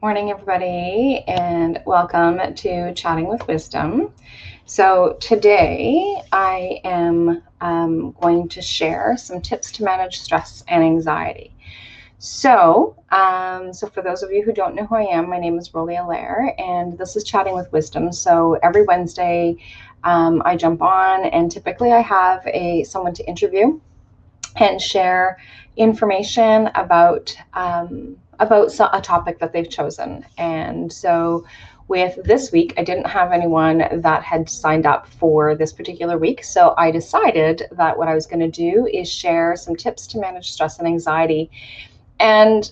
Morning, everybody, and welcome to Chatting with Wisdom. So today I am going to share some tips to manage stress and anxiety. So for those of you who don't know who I am, my name is Rollie, Allaire, and this is Chatting with Wisdom. So every Wednesday I jump on, and typically I have someone to interview and share information about a topic that they've chosen. And so with this week, I didn't have anyone that had signed up for this particular week. So I decided that what I was going to do is share some tips to manage stress and anxiety. And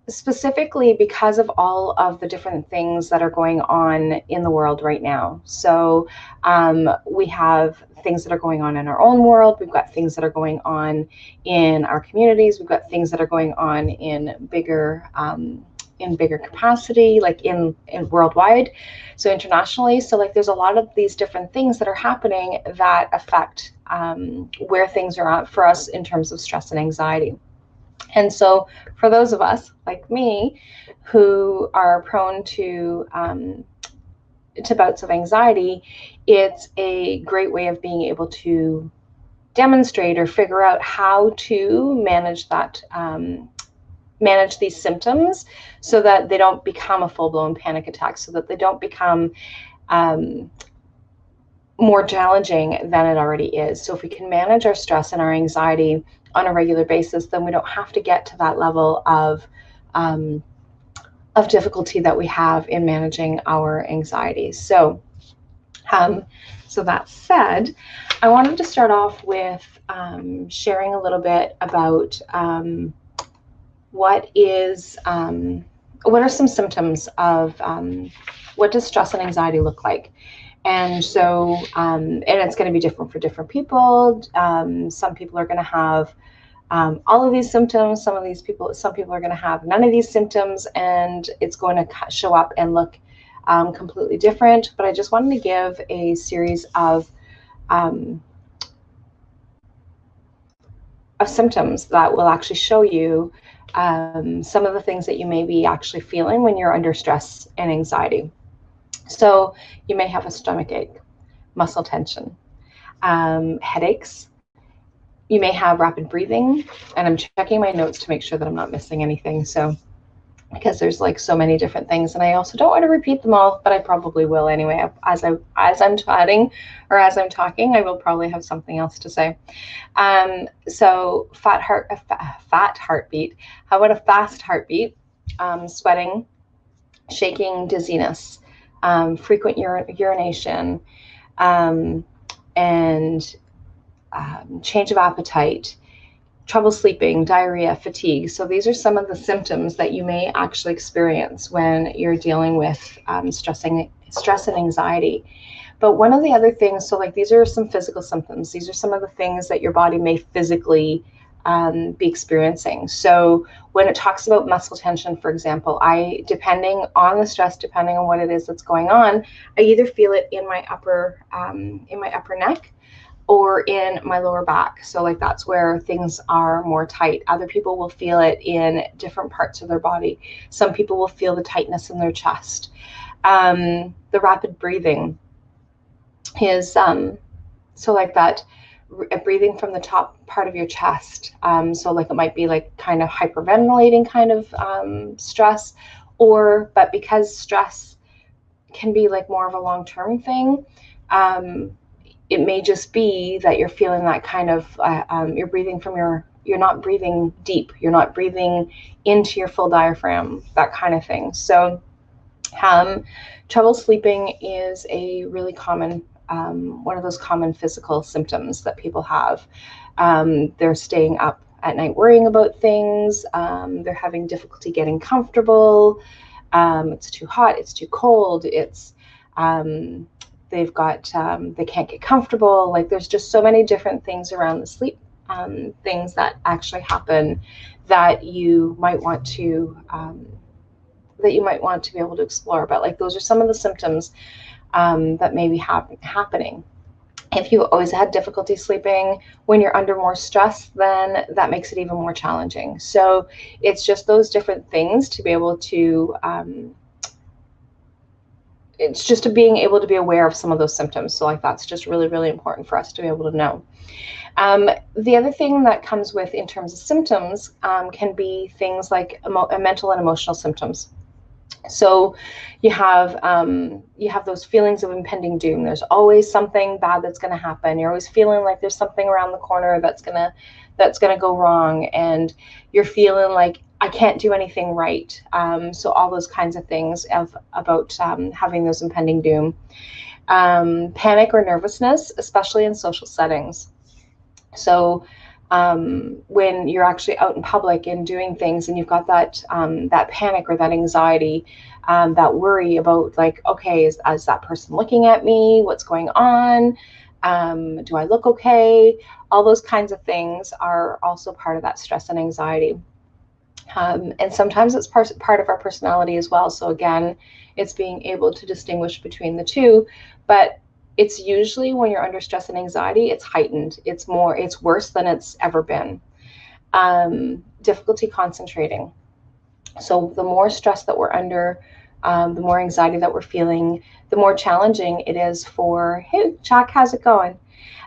specifically because of all of the different things that are going on in the world right now. So we have things that are going on in our own world. We've got things that are going on in our communities. We've got things that are going on in bigger capacity, like in worldwide, so internationally. So like there's a lot of these different things that are happening that affect where things are at for us in terms of stress and anxiety. And so for those of us like me who are prone to bouts of anxiety, it's a great way of being able to demonstrate or figure out how to manage that, manage these symptoms so that they don't become a full-blown panic attack, so that they don't become more challenging than it already is. So if we can manage our stress and our anxiety on a regular basis, then we don't have to get to that level of difficulty that we have in managing our anxiety. So that said, I wanted to start off with sharing a little bit about what are some symptoms of what does stress and anxiety look like. And so, and it's going to be different for different people. Some people are going to have all of these symptoms. Some people are going to have none of these symptoms, and it's going to show up and look completely different. But I just wanted to give a series of symptoms that will actually show you some of the things that you may be actually feeling when you're under stress and anxiety. So you may have a stomach ache, muscle tension, headaches. You may have rapid breathing, and I'm checking my notes to make sure that I'm not missing anything. So, because there's like so many different things, and I also don't want to repeat them all, but I probably will anyway. As I'm chatting or as I'm talking, I will probably have something else to say. So fat heartbeat. How about a fast heartbeat? Sweating, shaking, dizziness. Frequent urination, and change of appetite, trouble sleeping, diarrhea, fatigue. So these are some of the symptoms that you may actually experience when you're dealing with stress and anxiety. But one of the other things, so like these are some physical symptoms. These are some of the things that your body may physically be experiencing. So when it talks about muscle tension, for example, depending on the stress, depending on what it is that's going on, I either feel it in my upper neck or in my lower back. So like that's where things are more tight. Other people will feel it in different parts of their body. Some people will feel the tightness in their chest. The rapid breathing is so like that. Breathing from the top part of your chest. So like it might be like kind of hyperventilating kind of stress, but because stress can be like more of a long-term thing, it may just be that you're feeling that kind of, you're breathing you're not breathing deep, you're not breathing into your full diaphragm, that kind of thing. So trouble sleeping is a really common one of those common physical symptoms that people have. They're staying up at night worrying about things. They're having difficulty getting comfortable. It's too hot. It's too cold. It's they can't get comfortable. Like there's just so many different things around the sleep things that actually happen that you might want to be able to explore. But like those are some of the symptoms that may be happening. If you always had difficulty sleeping, when you're under more stress, then that makes it even more challenging. So it's just those different things to be able to, it's just being able to be aware of some of those symptoms. So like that's just really, really important for us to be able to know. The other thing that comes with in terms of symptoms can be things like mental and emotional symptoms. So you have those feelings of impending doom. There's always something bad that's going to happen. You're always feeling like there's something around the corner that's gonna go wrong, and you're feeling like I can't do anything right. So all those kinds of things about having those impending doom. Panic or nervousness, especially in social settings. So when you're actually out in public and doing things, and you've got that panic or that anxiety, that worry about like, okay, is that person looking at me? What's going on? Do I look okay? All those kinds of things are also part of that stress and anxiety. And sometimes it's part of our personality as well. So again, it's being able to distinguish between the two, but it's usually when you're under stress and anxiety, it's heightened. It's worse than it's ever been. Difficulty concentrating. So the more stress that we're under, the more anxiety that we're feeling, the more challenging it is for, hey, Jack, how's it going?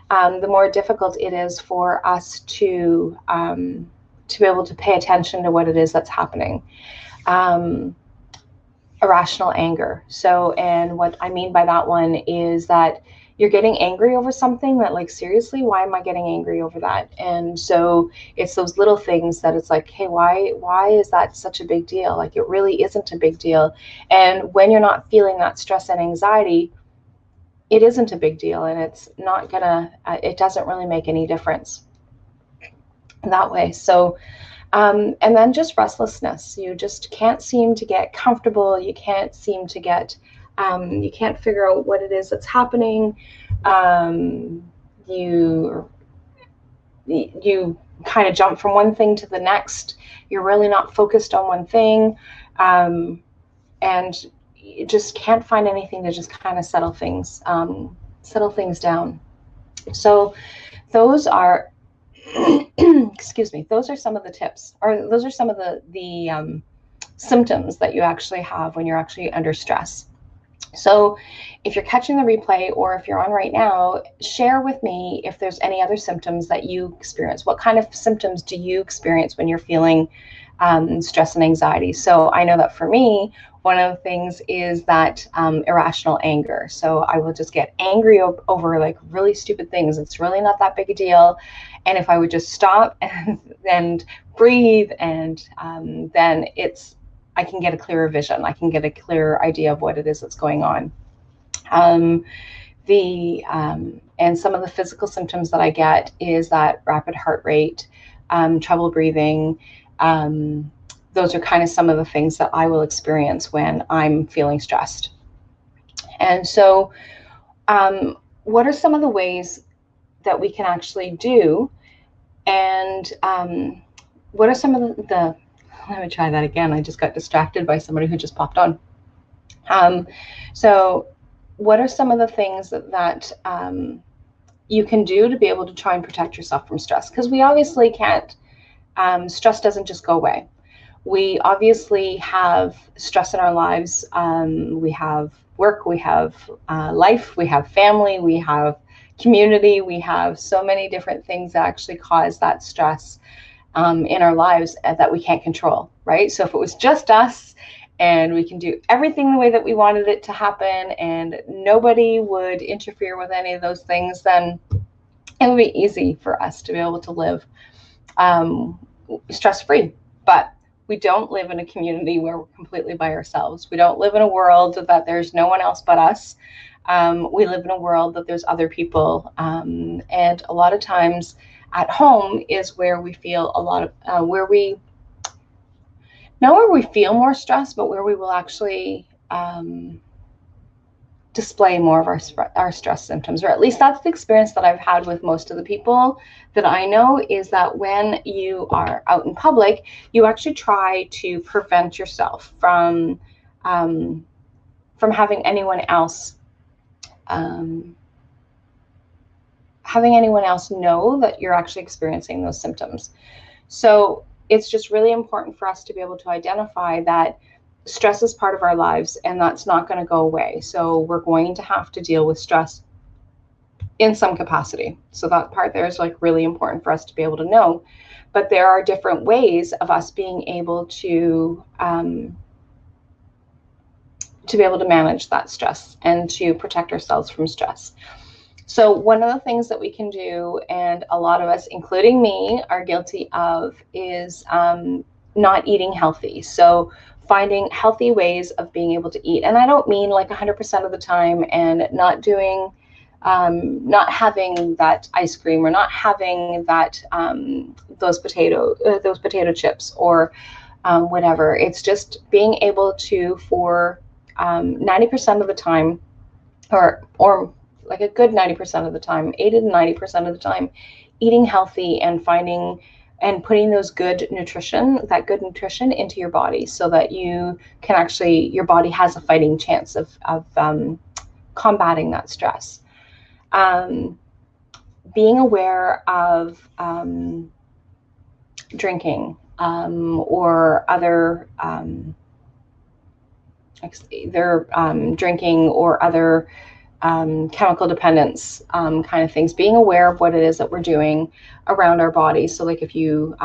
The more difficult it is for us to be able to pay attention to what it is that's happening. Irrational anger. So, and what I mean by that one is that you're getting angry over something that, like, seriously, why am I getting angry over that? And so it's those little things that it's like, hey, why is that such a big deal? Like, it really isn't a big deal. And when you're not feeling that stress and anxiety, it isn't a big deal, and it's not gonna, it doesn't really make any difference that way. So and then just restlessness. You just can't seem to get comfortable. You can't seem to get, you can't figure out what it is that's happening. You kind of jump from one thing to the next. You're really not focused on one thing. And you just can't find anything to just kind of settle things down. So those are, excuse me, those are some of the tips, or those are some of the symptoms that you actually have when you're actually under stress. So if you're catching the replay, or if you're on right now, share with me if there's any other symptoms that you experience. What kind of symptoms do you experience when you're feeling stress and anxiety? So I know that for me, one of the things is that irrational anger. So I will just get angry over like really stupid things. It's really not that big a deal. And if I would just stop and breathe, and then I can get a clearer vision. I can get a clearer idea of what it is that's going on. And some of the physical symptoms that I get is that rapid heart rate, trouble breathing. Those are kind of some of the things that I will experience when I'm feeling stressed. And so what are some of the ways that we can actually do? And what are some of the let me try that again. I just got distracted by somebody who just popped on. So what are some of the things that you can do to be able to try and protect yourself from stress? Because we obviously can't, stress doesn't just go away. We obviously have stress in our lives. We have work, we have life, we have family, we have community, we have so many different things that actually cause that stress in our lives that we can't control, right? So if it was just us and we can do everything the way that we wanted it to happen and nobody would interfere with any of those things, then it would be easy for us to be able to live stress-free. But we don't live in a community where we're completely by ourselves. We don't live in a world that there's no one else but us. We live in a world that there's other people. And a lot of times at home is where we feel a lot of, where we feel more stress, but where we will actually display more of our stress symptoms, or at least that's the experience that I've had with most of the people that I know, is that when you are out in public, you actually try to prevent yourself from having anyone else having anyone else know that you're actually experiencing those symptoms. So it's just really important for us to be able to identify that stress is part of our lives, and that's not going to go away. So we're going to have to deal with stress in some capacity. So that part there is like really important for us to be able to know. But there are different ways of us being able to be able to manage that stress and to protect ourselves from stress. So one of the things that we can do, and a lot of us, including me, are guilty of, is not eating healthy. So finding healthy ways of being able to eat. And I don't mean like 100% of the time, and not doing, not having that ice cream, or not having that those potato chips, or whatever. It's just being able to, for 90% of the time, or like a good 90% of the time, 80 to 90% of the time, eating healthy and finding and putting those good nutrition into your body, so that you can actually, your body has a fighting chance of combating that stress. Being aware of drinking or other drinking or other chemical dependence kind of things, being aware of what it is that we're doing around our body. So like if you,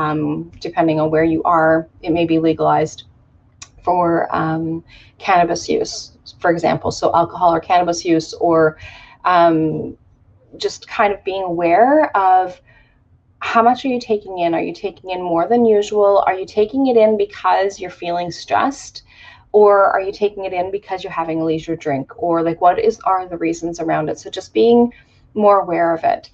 depending on where you are, it may be legalized for cannabis use, for example. So alcohol or cannabis use, or just kind of being aware of how much are you taking in? Are you taking in more than usual? Are you taking it in because you're feeling stressed? Or are you taking it in because you're having a leisure drink? Or like are the reasons around it? So just being more aware of it.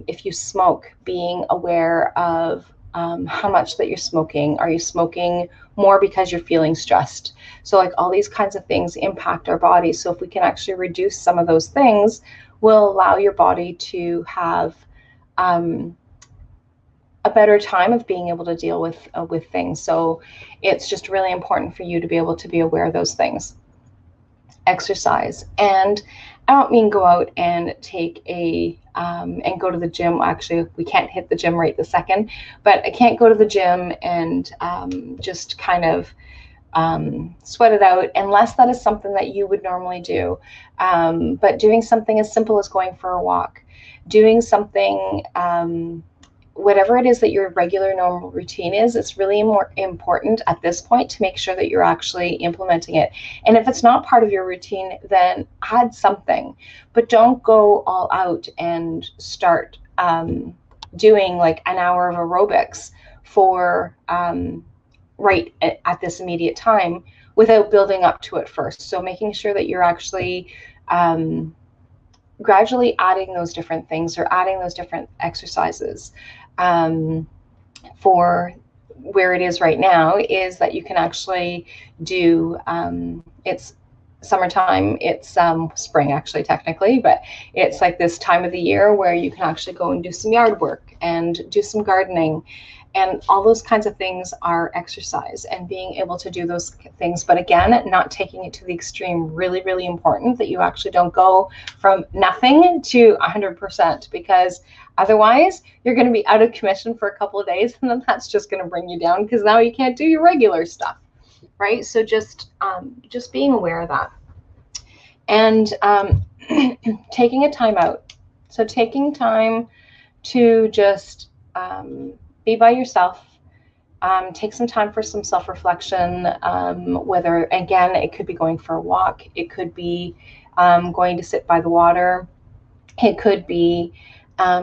If you smoke, being aware of how much that you're smoking. Are you smoking more because you're feeling stressed? So like all these kinds of things impact our body. So if we can actually reduce some of those things, will allow your body to have a better time of being able to deal with things. So it's just really important for you to be able to be aware of those things. Exercise, and I don't mean go out and take and go to the gym. Actually, we can't hit the gym right this second, but I can't go to the gym and just kind of sweat it out, unless that is something that you would normally do. But doing something as simple as going for a walk, doing something, whatever it is that your regular normal routine is, it's really more important at this point to make sure that you're actually implementing it. And if it's not part of your routine, then add something, but don't go all out and start doing like an hour of aerobics for right at this immediate time without building up to it first. So making sure that you're actually gradually adding those different things, or adding those different exercises. For where it is right now is that you can actually do, it's summertime, it's spring actually technically, but it's like this time of the year where you can actually go and do some yard work and do some gardening, and all those kinds of things are exercise, and being able to do those things. But again, not taking it to the extreme. Really, really important that you actually don't go from nothing to 100%, because otherwise you're going to be out of commission for a couple of days, and then that's just going to bring you down, because now you can't do your regular stuff, right? So just being aware of that, and taking a time out. So taking time to just be by yourself, take some time for some self-reflection, whether, again, it could be going for a walk, it could be going to sit by the water, it could be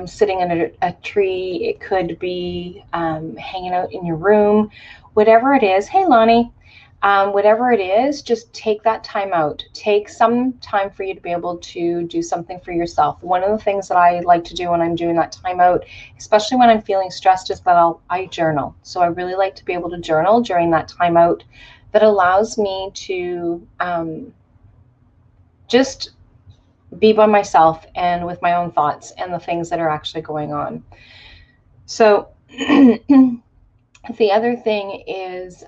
sitting under a tree, it could be hanging out in your room, whatever it is. Hey, Lonnie. Whatever it is, just take that time out. Take some time for you to be able to do something for yourself. One of the things that I like to do when I'm doing that time out, especially when I'm feeling stressed, is that I journal. So I really like to be able to journal during that time out. That allows me to just be by myself and with my own thoughts and the things that are actually going on. So the other thing is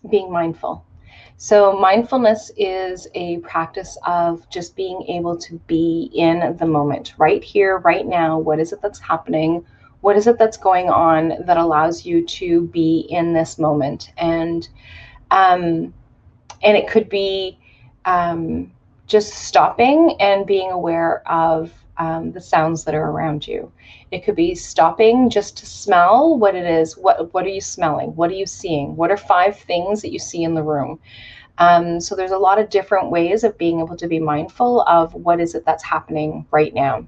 being mindful. So mindfulness is a practice of just being able to be in the moment, right here, right now. What is it that's happening? What is it that's going on that allows you to be in this moment? And it could be just stopping and being aware of the sounds that are around you. It could be stopping just to smell what it is. What are you smelling? What are you seeing? What are 5 things that you see in the room? So there's a lot of different ways of being able to be mindful of what is it that's happening right now.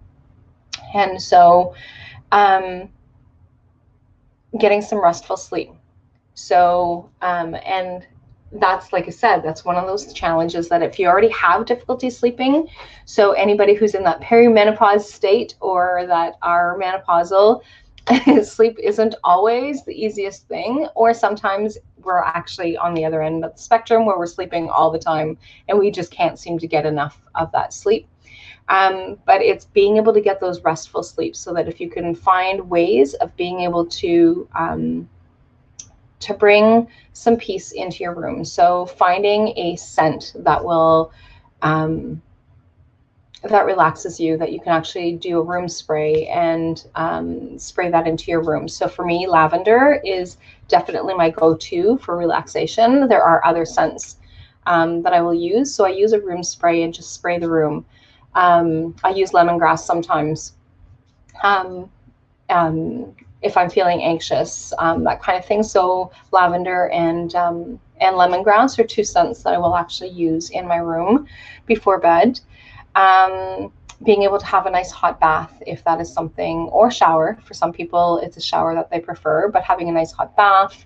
And so getting some restful sleep. So, and that's, like I said, that's one of those challenges that if you already have difficulty sleeping, so anybody who's in that perimenopause state or that are menopausal, sleep isn't always the easiest thing, or sometimes we're actually on the other end of the spectrum where we're sleeping all the time and we just can't seem to get enough of that sleep. But it's being able to get those restful sleeps, so that if you can find ways of being able to bring some peace into your room. So finding a scent that will that relaxes you, that you can actually do a room spray and spray that into your room. So for me, lavender is definitely my go-to for relaxation. There are other scents that I will use. So I use a room spray and just spray the room. I use lemongrass sometimes. If I'm feeling anxious, that kind of thing. So lavender and lemongrass are 2 scents that I will actually use in my room before bed. Being able to have a nice hot bath, if that is something, or shower. For some people, it's a shower that they prefer, but having a nice hot bath,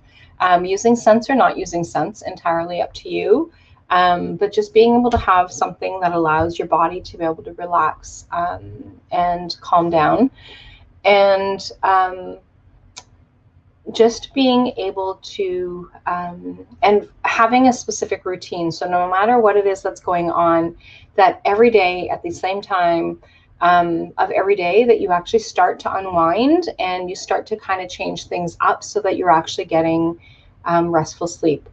using scents or not using scents, entirely up to you. But just being able to have something that allows your body to be able to relax and calm down. And just being able to, and having a specific routine. So no matter what it is that's going on, that every day at the same time of every day, that you actually start to unwind and you start to kind of change things up so that you're actually getting restful sleep.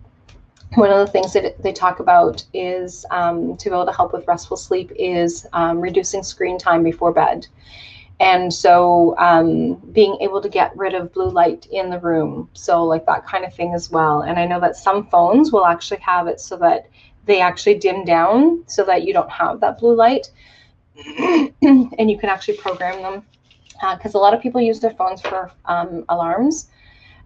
One of the things that they talk about is to be able to help with restful sleep is reducing screen time before bed. And so being able to get rid of blue light in the room, so like that kind of thing as well. And I know that some phones will actually have it so that they actually dim down so that you don't have that blue light. And you can actually program them, because a lot of people use their phones for alarms,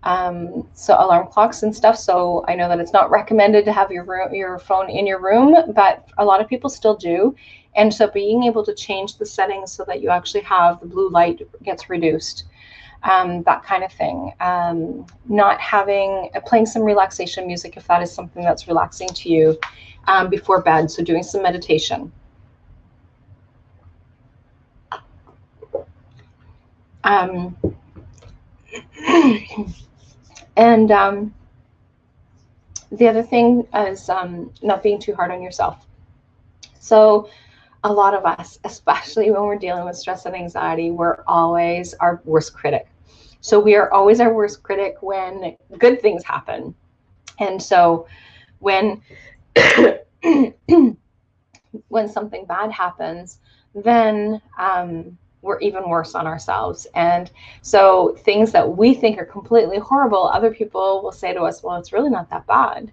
so alarm clocks and stuff. So I know that it's not recommended to have your phone in your room, but a lot of people still do. And so being able to change the settings so that you actually have the blue light gets reduced, that kind of thing. Not playing some relaxation music if that is something that's relaxing to you before bed. So doing some meditation. And the other thing is not being too hard on yourself. So a lot of us, especially when we're dealing with stress and anxiety, we're always our worst critic. So we are always our worst critic when good things happen. And so when when something bad happens, then we're even worse on ourselves. And so things that we think are completely horrible, other people will say to us, well, it's really not that bad.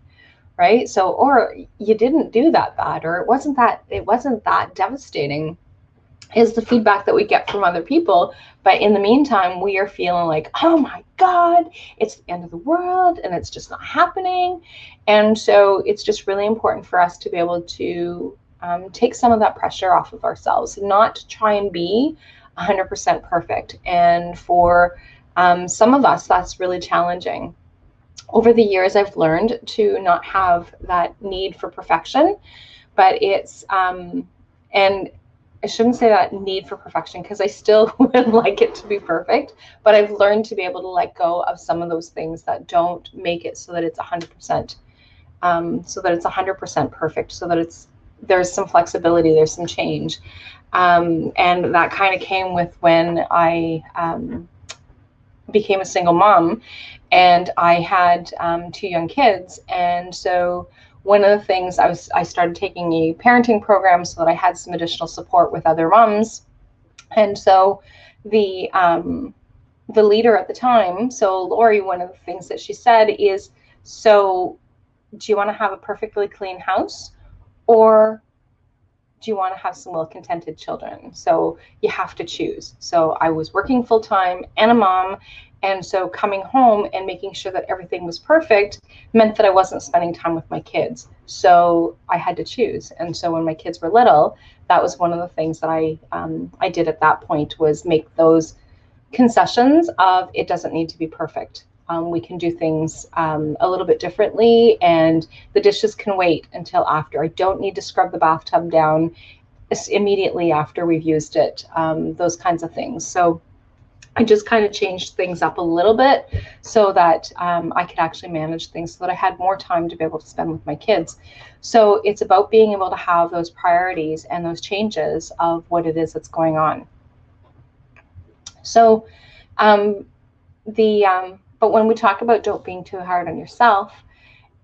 Right? So, or you didn't do that bad, or it wasn't that devastating, is the feedback that we get from other people. But in the meantime, we are feeling like, oh my God, it's the end of the world and it's just not happening. And so it's just really important for us to be able to take some of that pressure off of ourselves, not to try and be 100% perfect. And for some of us, that's really challenging. Over the years, I've learned to not have that need for perfection, but it's, and I shouldn't say that need for perfection, because I still would like it to be perfect, but I've learned to be able to let go of some of those things that don't make it so that it's 100%, so that it's 100% perfect, so that there's some flexibility, there's some change. And that kind of came with when I became a single mom. And I had 2 young kids. And so one of the things I started taking a parenting program so that I had some additional support with other moms. And so the leader at the time, so Lori, one of the things that she said is, so do you want to have a perfectly clean house, or do you want to have some well-contented children? So you have to choose. So I was working full-time and a mom, and so coming home and making sure that everything was perfect meant that I wasn't spending time with my kids. So I had to choose. And so when my kids were little, that was one of the things that I did at that point, was make those concessions of, it doesn't need to be perfect. We can do things a little bit differently, and the dishes can wait until after. I don't need to scrub the bathtub down immediately after we've used it, those kinds of things. So I just kind of changed things up a little bit so that I could actually manage things, so that I had more time to be able to spend with my kids. So it's about being able to have those priorities and those changes of what it is that's going on. So but when we talk about don't being too hard on yourself,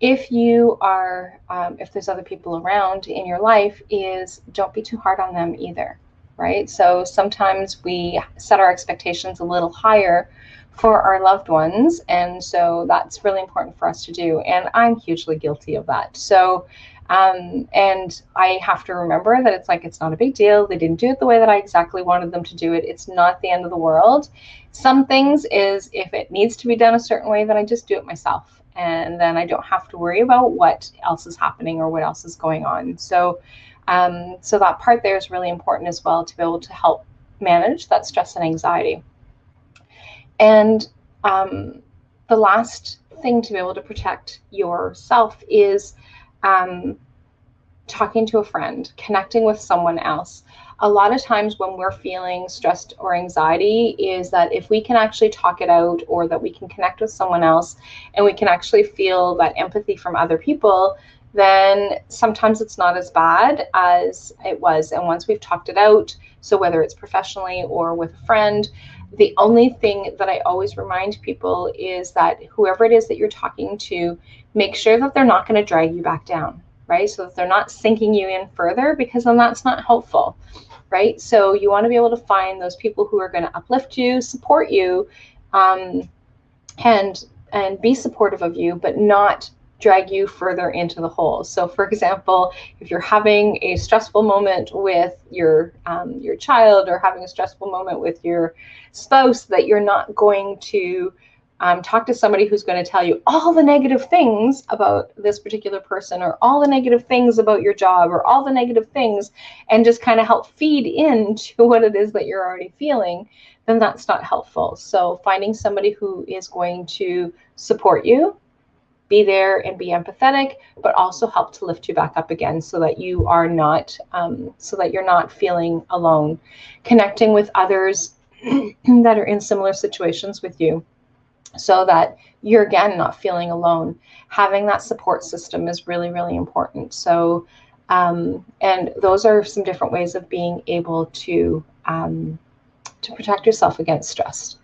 if you are, if there's other people around in your life, is don't be too hard on them either, right? So sometimes we set our expectations a little higher for our loved ones, and so that's really important for us to do. And I'm hugely guilty of that. So, and I have to remember that it's not a big deal. They didn't do it the way that I exactly wanted them to do it. It's not the end of the world. Some things is, if it needs to be done a certain way, then I just do it myself. And then I don't have to worry about what else is happening or what else is going on. So, so that part there is really important as well, to be able to help manage that stress and anxiety. And the last thing to be able to protect yourself is talking to a friend, connecting with someone else. A lot of times when we're feeling stressed or anxiety, is that if we can actually talk it out, or that we can connect with someone else and we can actually feel that empathy from other people, then sometimes it's not as bad as it was. And once we've talked it out, so whether it's professionally or with a friend, the only thing that I always remind people is that whoever it is that you're talking to, make sure that they're not going to drag you back down, right? So that they're not sinking you in further, because then that's not helpful, right? So you want to be able to find those people who are going to uplift you, support you, and be supportive of you, but not drag you further into the hole. So for example, if you're having a stressful moment with your child, or having a stressful moment with your spouse, that you're not going to talk to somebody who's going to tell you all the negative things about this particular person, or all the negative things about your job, or all the negative things, and just kind of help feed into what it is that you're already feeling, then that's not helpful. So finding somebody who is going to support you, be there and be empathetic, but also help to lift you back up again, so that you are not, so that you're not feeling alone. Connecting with others that are in similar situations with you, so that you're again not feeling alone. Having that support system is really, really important. So, and those are some different ways of being able to protect yourself against stress.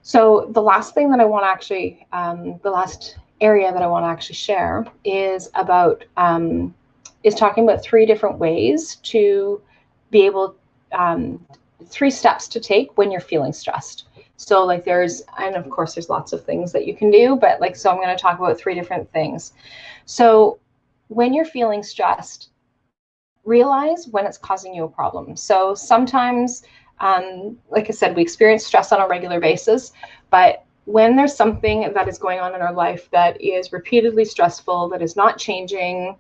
So the last thing that I want to actually, the last area that I want to actually share is about, is talking about 3 different ways to be able, 3 steps to take when you're feeling stressed. So like there's, and of course there's lots of things that you can do, but like, so I'm going to talk about 3 different things. So when you're feeling stressed, realize when it's causing you a problem. So sometimes, like I said, we experience stress on a regular basis, but when there's something that is going on in our life that is repeatedly stressful, that is not changing,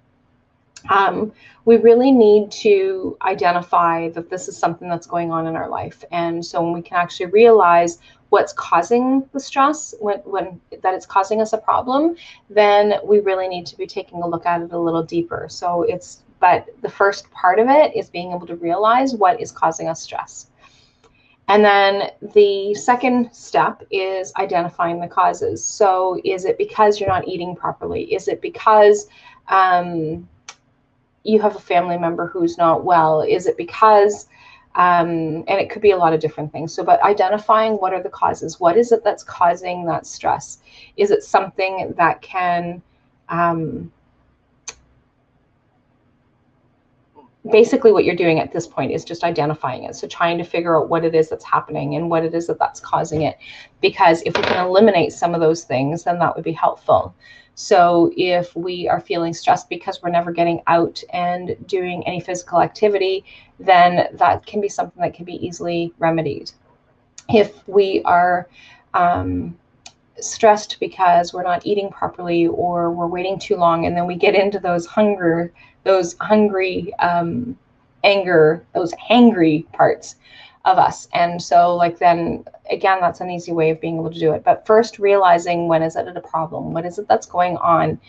we really need to identify that this is something that's going on in our life. And so when we can actually realize what's causing the stress, when that it's causing us a problem, then we really need to be taking a look at it a little deeper. So but the first part of it is being able to realize what is causing us stress. And then the second step is identifying the causes. So is it because you're not eating properly? Is it because you have a family member who's not well? Is it because, and it could be a lot of different things. So, but identifying what are the causes? What is it that's causing that stress? Is it something that can, basically what you're doing at this point is just identifying it. So trying to figure out what it is that's happening and what it is that's causing it. Because if we can eliminate some of those things, then that would be helpful. So if we are feeling stressed because we're never getting out and doing any physical activity, then that can be something that can be easily remedied. If we are stressed because we're not eating properly or we're waiting too long, and then we get into those hungry, anger, those hangry parts of us. And so like, then again, that's an easy way of being able to do it. But first realizing, when is it a problem? What is it that's going on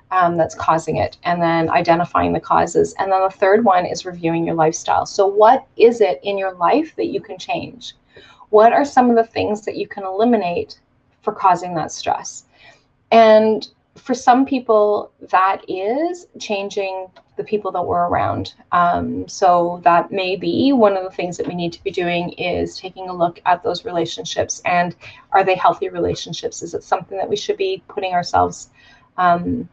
that's causing it? And then identifying the causes. And then the third one is reviewing your lifestyle. So what is it in your life that you can change? What are some of the things that you can eliminate for causing that stress? And for some people, that is changing the people that we're around. So that may be one of the things that we need to be doing, is taking a look at those relationships, and are they healthy relationships? Is it something that we should be putting ourselves, be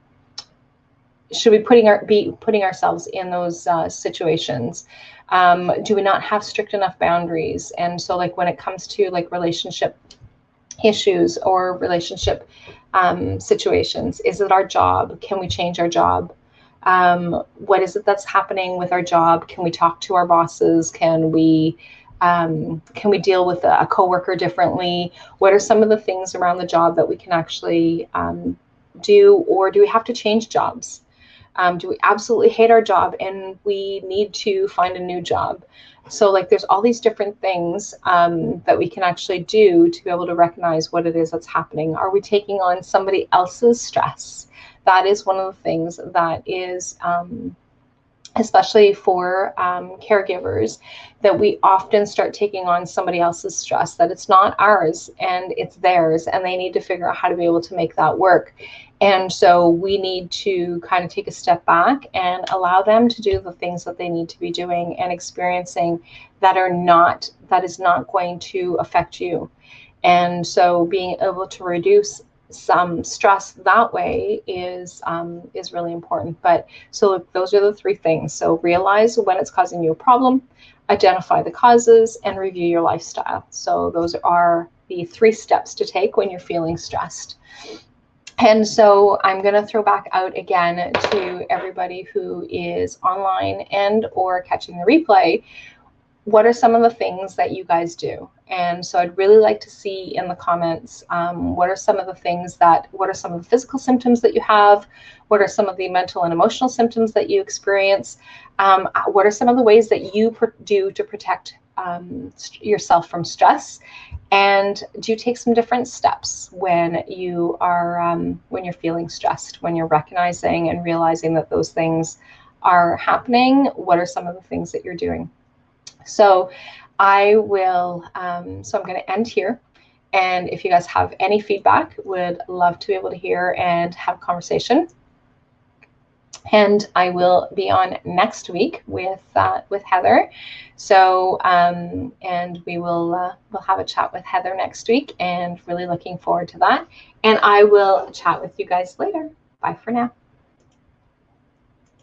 putting ourselves in those situations? Do we not have strict enough boundaries? And so like, when it comes to like relationship issues or relationship situations, is it our job? Can we change our job? What is it that's happening with our job? Can we talk to our bosses? Can we deal with a coworker differently? What are some of the things around the job that we can actually do? Or do we have to change jobs? Do we absolutely hate our job and we need to find a new job? So like, there's all these different things that we can actually do to be able to recognize what it is that's happening. Are we taking on somebody else's stress? That is one of the things that is, especially for caregivers, that we often start taking on somebody else's stress, that it's not ours and it's theirs, and they need to figure out how to be able to make that work. And so we need to kind of take a step back and allow them to do the things that they need to be doing and experiencing that is not going to affect you. And so being able to reduce some stress that way is really important. But so those are the three things. So realize when it's causing you a problem, identify the causes, and review your lifestyle. So those are the 3 steps to take when you're feeling stressed. And so I'm going to throw back out again to everybody who is online and or catching the replay. What are some of the things that you guys do? And so I'd really like to see in the comments, what are some of the physical symptoms that you have? What are some of the mental and emotional symptoms that you experience? What are some of the ways that you do to protect yourself from stress? And do you take some different steps when you are when you're feeling stressed, when you're recognizing and realizing that those things are happening? What are some of the things that you're doing? So I will, so I'm going to end here. And if you guys have any feedback, would love to be able to hear and have a conversation. And I will be on next week with Heather. So, and we will we'll have a chat with Heather next week, and really looking forward to that. And I will chat with you guys later. Bye for now.